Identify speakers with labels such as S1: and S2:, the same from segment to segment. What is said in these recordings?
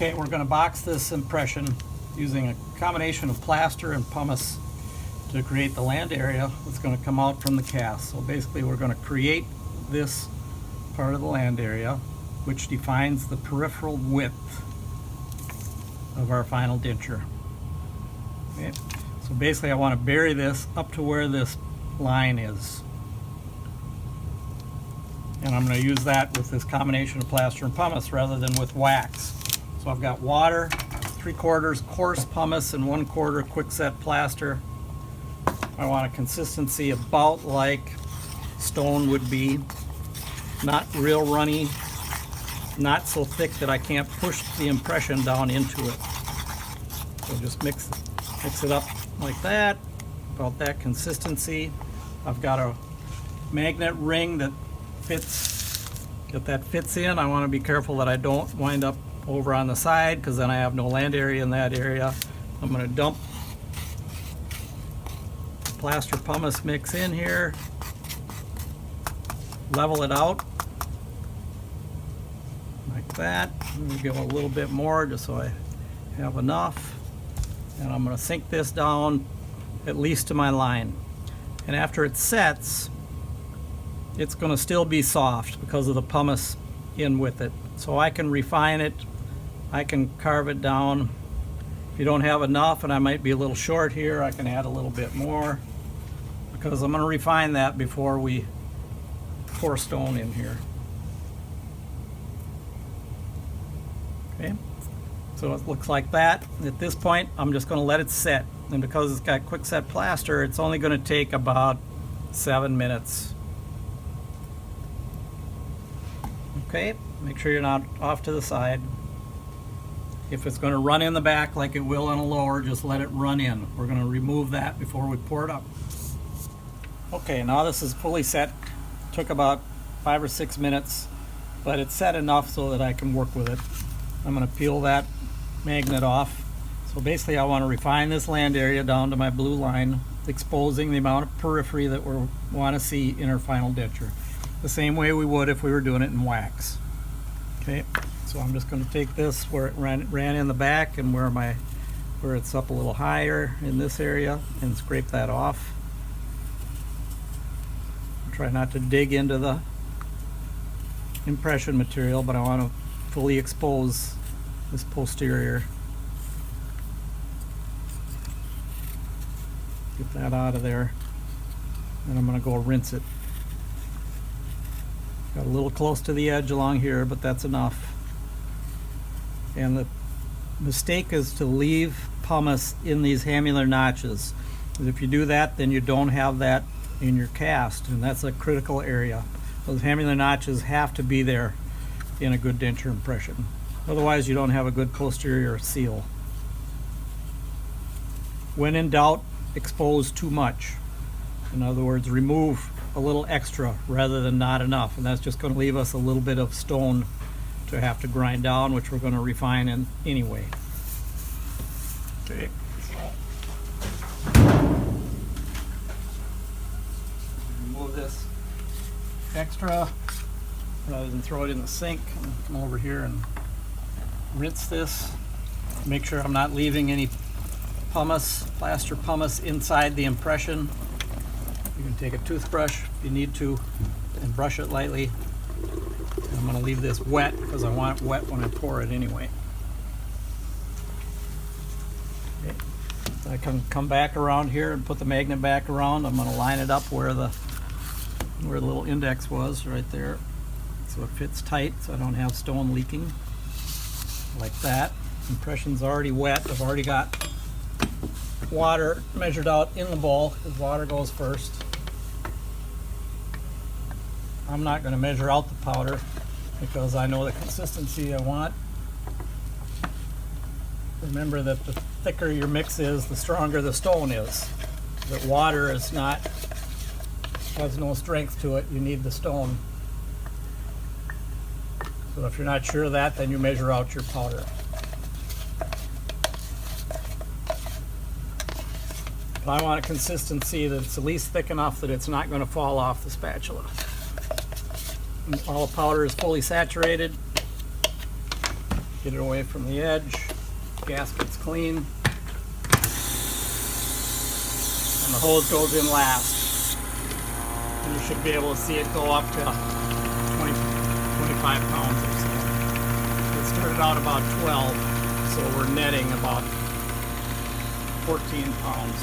S1: Okay, we're going to box this impression using a combination of plaster and pumice to create the land area that's going to come out from the cast. So basically we're going to create this part of the land area which defines the peripheral width of our final denture. Okay. So basically I want to bury this up to where this line is. And I'm going to use that with this combination of plaster and pumice rather than with wax. So I've got water, 3/4 coarse pumice and 1/4 quickset plaster. I want a consistency about like stone would be. Not real runny, not so thick that I can't push the impression down into it. So just mix it up like that, about that consistency. I've got a magnet ring that fits in. I want to be careful that I don't wind up over on the side because then I have no land area in that area. I'm going to dump the plaster pumice mix in here, level it out like that. I'm going to give a little bit more just so I have enough, and I'm going to sink this down at least to my line. And after it sets, it's going to still be soft because of the pumice in with it. So I can refine it, I can carve it down. If you don't have enough, and I might be a little short here, I can add a little bit more because I'm going to refine that before we pour stone in here. Okay, so it looks like that. At this point, I'm just going to let it set. And because it's got quickset plaster, it's only going to take about 7 minutes. Okay, make sure you're not off to the side. If it's going to run in the back like it will on a lower, just let it run in. We're going to remove that before we pour it up. Okay, now this is fully set. Took about 5 or 6 minutes, but it's set enough so that I can work with it. I'm going to peel that magnet off. So basically I want to refine this land area down to my blue line, exposing the amount of periphery that we want to see in our final denture. The same way we would if we were doing it in wax. Okay, so I'm just going to take this where it ran in the back and where it's up a little higher in this area and scrape that off. Try not to dig into the impression material, but I want to fully expose this posterior. Get that out of there, and I'm going to go rinse it. Got a little close to the edge along here, but that's enough. And the mistake is to leave pumice in these hamular notches. If you do that, then you don't have that in your cast, and that's a critical area. Those hamular notches have to be there in a good denture impression. Otherwise, you don't have a good posterior seal. When in doubt, expose too much. In other words, remove a little extra rather than not enough, and that's just going to leave us a little bit of stone to have to grind down, which we're going to refine in anyway. Okay. Remove this extra rather than throw it in the sink. I'm going to come over here and rinse this. Make sure I'm not leaving any pumice, plaster pumice inside the impression. You can take a toothbrush if you need to and brush it lightly. And I'm going to leave this wet because I want it wet when I pour it anyway. Okay. So I can come back around here and put the magnet back around. I'm going to line it up where the little index was right there, so it fits tight so I don't have stone leaking like that. Impression's already wet. I've already got water measured out in the bowl because water goes first. I'm not going to measure out the powder because I know the consistency I want. Remember that the thicker your mix is, the stronger the stone is. That water has no strength to it. You need the stone. So if you're not sure of that, then you measure out your powder. But I want a consistency that's at least thick enough that it's not going to fall off the spatula. All the powder is fully saturated. Get it away from the edge. Gasket's clean. And the hose goes in last. And you should be able to see it go up to 20, 25 pounds or so. It started out about 12, so we're netting about 14 pounds.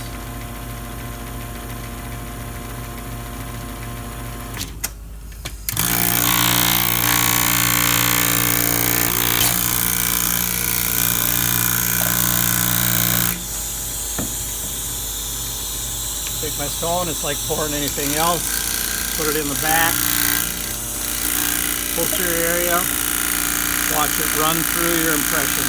S1: Take my stone, it's like pouring anything else. Put it in the back, posterior area, watch it run through your impression.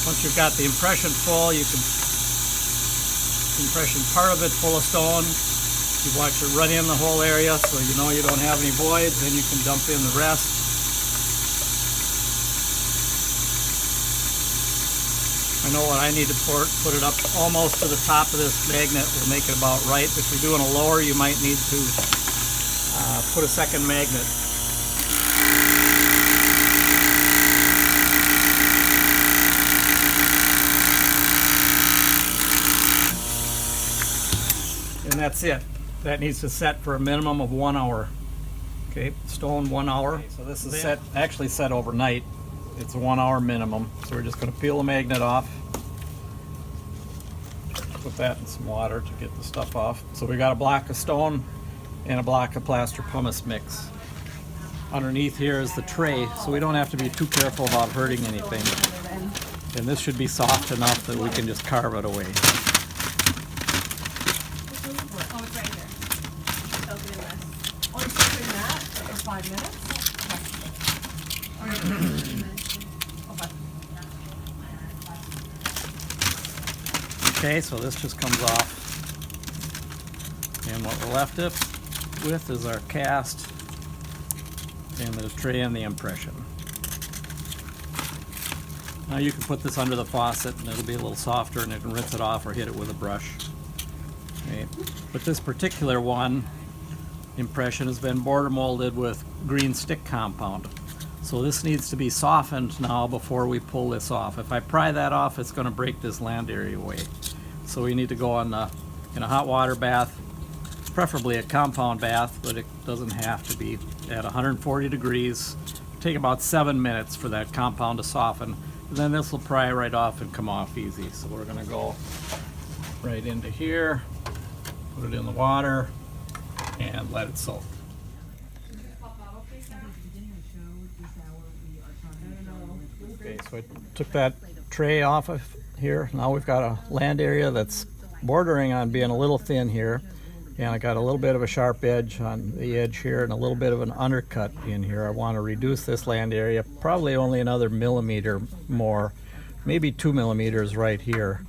S1: Once you've got the impression full, you can impression part of it full of stone. You watch it run in the whole area so you know you don't have any voids, then you can dump in the rest. I know what I need to put it up almost to the top of this magnet will make it about right. If you're doing a lower, you might need to put a second magnet. And that's it. That needs to set for a minimum of 1 hour. Okay, stone 1 hour. Okay, so this is actually set overnight. It's a 1 hour minimum. So we're just going to peel the magnet off. Put that in some water to get the stuff off. So we got a block of stone and a block of plaster pumice mix. Underneath here is the tray, so we don't have to be too careful about hurting anything. And this should be soft enough that we can just carve it away.
S2: Oh, it's right here. Open in this. Oh, you're doing that for 5 minutes?
S1: Okay, so this just comes off. And what we're left with is our cast and the tray and the impression. Now you can put this under the faucet and it'll be a little softer and you can rinse it off or hit it with a brush. Okay. But this particular one, impression, has been border molded with green stick compound. So this needs to be softened now before we pull this off. If I pry that off, it's going to break this land area away. So we need to go in a hot water bath, preferably a compound bath, but it doesn't have to be, at 140 degrees. Take about 7 minutes for that compound to soften. And then this will pry right off and come off easy. So we're going to go right into here, put it in the water, and let it soak. Okay, so I took that tray off of here. Now we've got a land area that's bordering on being a little thin here. And I got a little bit of a sharp edge on the edge here and a little bit of an undercut in here. I want to reduce this land area, probably only another millimeter more, maybe 2 millimeters right here.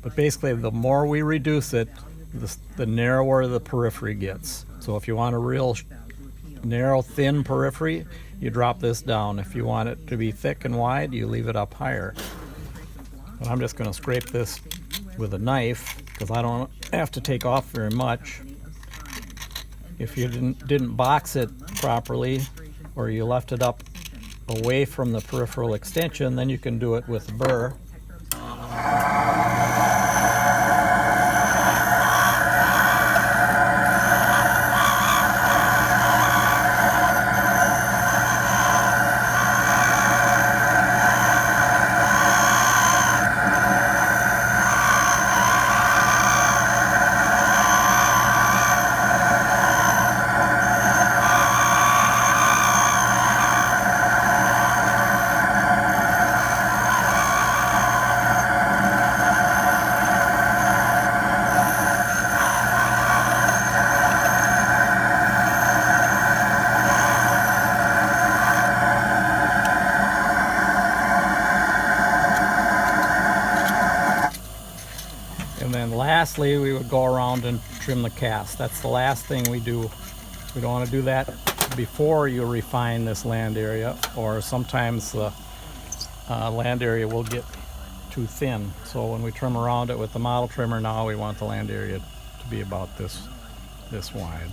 S1: But basically the more we reduce it, the narrower the periphery gets. So if you want a real narrow, thin periphery, you drop this down. If you want it to be thick and wide, you leave it up higher. But I'm just going to scrape this with a knife because I don't have to take off very much. If you didn't box it properly or you left it up away from the peripheral extension, then you can do it with a burr. And then lastly, we would go around and trim the cast. That's the last thing we do We don't want to do that before you refine this land area, or sometimes the land area will get too thin. So when we trim around it with the model trimmer now, we want the land area to be about this wide.